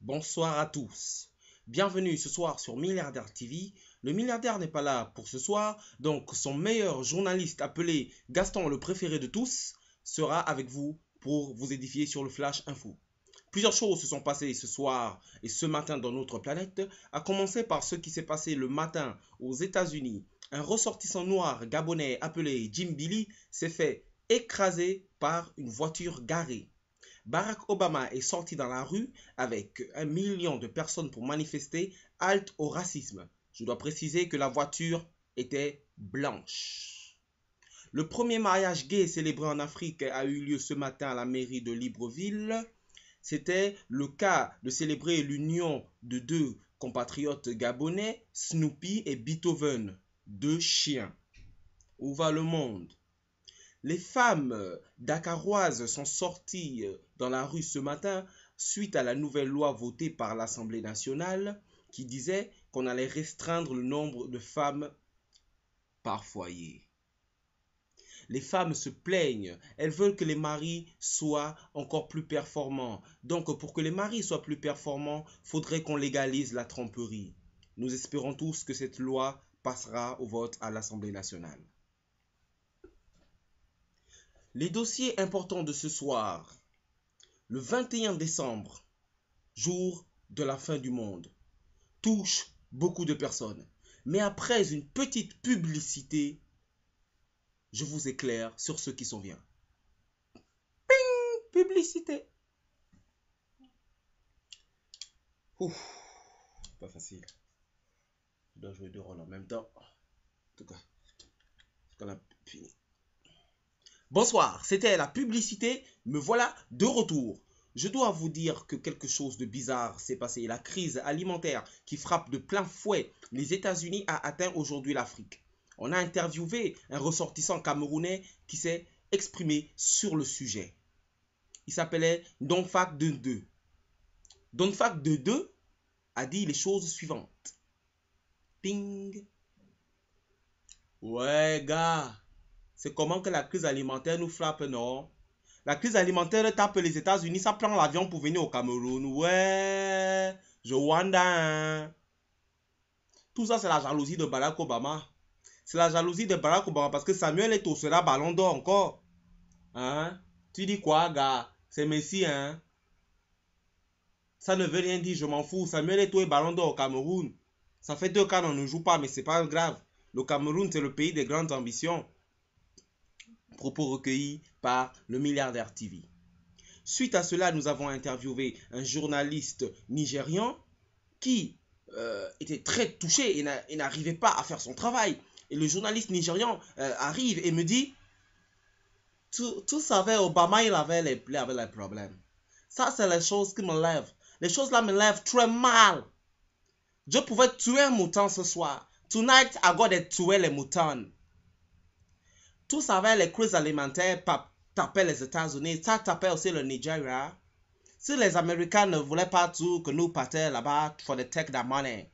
Bonsoir à tous. Bienvenue ce soir sur Milliardaire TV. Le milliardaire n'est pas là pour ce soir, donc son meilleur journaliste appelé Gaston le préféré de tous sera avec vous pour vous édifier sur le Flash Info. Plusieurs choses se sont passées ce soir et ce matin dans notre planète, à commencer par ce qui s'est passé le matin aux États-Unis. Un ressortissant noir gabonais appelé Jim Billy s'est fait écraser par une voiture garée. Barack Obama est sorti dans la rue avec 1 million de personnes pour manifester halte au racisme. Je dois préciser que la voiture était blanche. Le premier mariage gay célébré en Afrique a eu lieu ce matin à la mairie de Libreville. C'était le cas de célébrer l'union de deux compatriotes gabonais, Snoopy et Beethoven, deux chiens. Où va le monde? Les femmes dakaroises sont sorties dans la rue ce matin suite à la nouvelle loi votée par l'Assemblée nationale qui disait qu'on allait restreindre le nombre de femmes par foyer. Les femmes se plaignent, elles veulent que les maris soient encore plus performants. Donc pour que les maris soient plus performants, il faudrait qu'on légalise la tromperie. Nous espérons tous que cette loi passera au vote à l'Assemblée nationale. Les dossiers importants de ce soir. Le 21 décembre, jour de la fin du monde, touche beaucoup de personnes. Mais après une petite publicité, je vous éclaire sur ce qui s'en vient. Ping! Publicité. Ouf, pas facile. Je dois jouer deux rôles en même temps. En tout cas, c'est qu'on a fini. Bonsoir, c'était la publicité, me voilà de retour. Je dois vous dire que quelque chose de bizarre s'est passé. La crise alimentaire qui frappe de plein fouet les États-Unis a atteint aujourd'hui l'Afrique. On a interviewé un ressortissant camerounais qui s'est exprimé sur le sujet. Il s'appelait Donfak Dede. Donfak Dede a dit les choses suivantes. Ping. Ouais, gars. C'est comment que la crise alimentaire nous frappe, non? La crise alimentaire tape les États-Unis, ça prend l'avion pour venir au Cameroun. Ouais, Rwanda, hein. Tout ça, c'est la jalousie de Barack Obama. C'est la jalousie de Barack Obama parce que Samuel Eto'o sera ballon d'or encore. Hein? Tu dis quoi, gars? C'est Messi, hein? Ça ne veut rien dire, je m'en fous. Samuel Eto'o est ballon d'or au Cameroun. Ça fait 2 ans qu'on ne joue pas, mais c'est pas grave. Le Cameroun, c'est le pays des grandes ambitions. Propos recueillis par le Milliardaire TV. Suite à cela, nous avons interviewé un journaliste nigérian qui était très touché et n'arrivait pas à faire son travail. Et le journaliste nigérian arrive et me dit, tu savais, Obama, il avait les problèmes. Ça, c'est les choses qui me lèvent. Les choses là me lèvent très mal. Je pouvais tuer un mouton ce soir. Tonight, I got to tuer les moutons. Tout ça avec les crises alimentaires tapaient les États-Unis, ça tapait aussi le Nigeria. Si les Américains ne voulaient pas tout que nous partions là-bas for the take the money,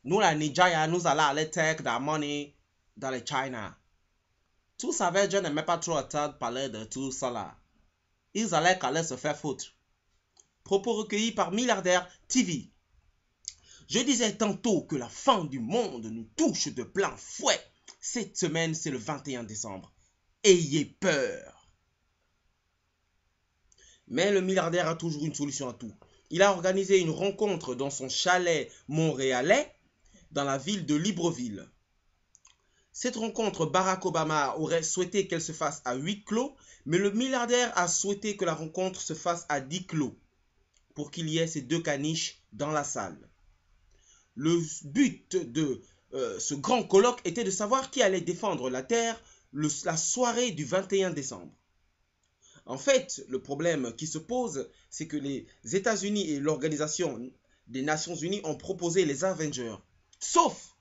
nous, la Nigeria, nous allons aller take the money dans le China. Tout ça avec, je n'aimais pas trop entendre parler de tout ça là. Ils allaient qu'aller se faire foutre. Propos recueillis par Milliardaire TV. Je disais tantôt que la fin du monde nous touche de plein fouet. Cette semaine, c'est le 21 décembre. Ayez peur. Mais le milliardaire a toujours une solution à tout. Il a organisé une rencontre dans son chalet montréalais, dans la ville de Libreville. Cette rencontre, Barack Obama aurait souhaité qu'elle se fasse à 8 clos, mais le milliardaire a souhaité que la rencontre se fasse à 10 clos, pour qu'il y ait ces 2 caniches dans la salle. Le but de ce grand colloque était de savoir qui allait défendre la terre la soirée du 21 décembre. En fait, le problème qui se pose, c'est que les États-Unis et l'Organisation des Nations Unies ont proposé les Avengers. Sauf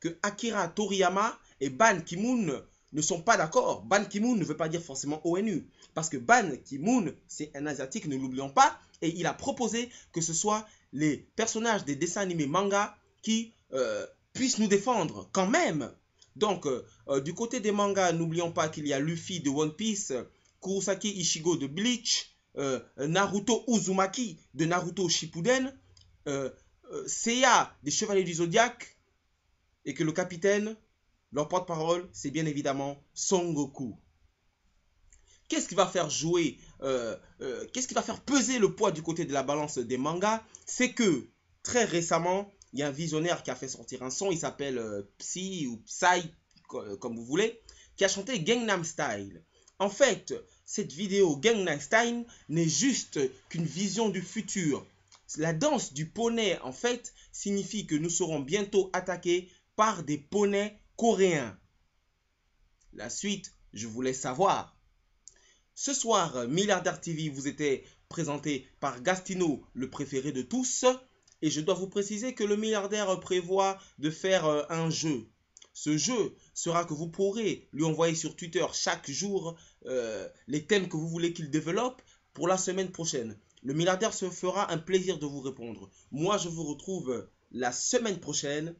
que Akira Toriyama et Ban Ki-moon ne sont pas d'accord. Ban Ki-moon ne veut pas dire forcément ONU. Parce que Ban Ki-moon, c'est un Asiatique, ne l'oublions pas. Et il a proposé que ce soit les personnages des dessins animés manga qui puissent nous défendre quand même. Donc, du côté des mangas, n'oublions pas qu'il y a Luffy de One Piece, Kurosaki Ichigo de Bleach, Naruto Uzumaki de Naruto Shippuden, Seiya des Chevaliers du Zodiaque, et que le capitaine, leur porte-parole, c'est bien évidemment Son Goku. Qu'est-ce qui va faire jouer, qu'est-ce qui va faire peser le poids du côté de la balance des mangas? C'est que très récemment, il y a un visionnaire qui a fait sortir un son, il s'appelle Psy ou Psy, comme vous voulez, qui a chanté Gangnam Style. En fait, cette vidéo Gangnam Style n'est juste qu'une vision du futur. La danse du poney, en fait, signifie que nous serons bientôt attaqués par des poneys coréens. La suite, je voulais savoir. Ce soir, Milliardaire TV vous était présenté par Gastino, le préféré de tous. Et je dois vous préciser que le milliardaire prévoit de faire un jeu. Ce jeu sera que vous pourrez lui envoyer sur Twitter chaque jour les thèmes que vous voulez qu'il développe pour la semaine prochaine. Le milliardaire se fera un plaisir de vous répondre. Moi, je vous retrouve la semaine prochaine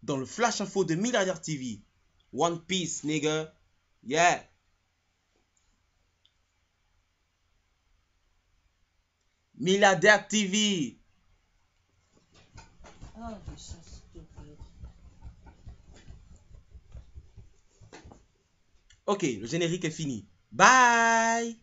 dans le Flash Info de Milliardaire TV. One Piece, nigga. Yeah. Milliardaire TV. Oh, you're so stupid. Ok, le générique est fini. Bye.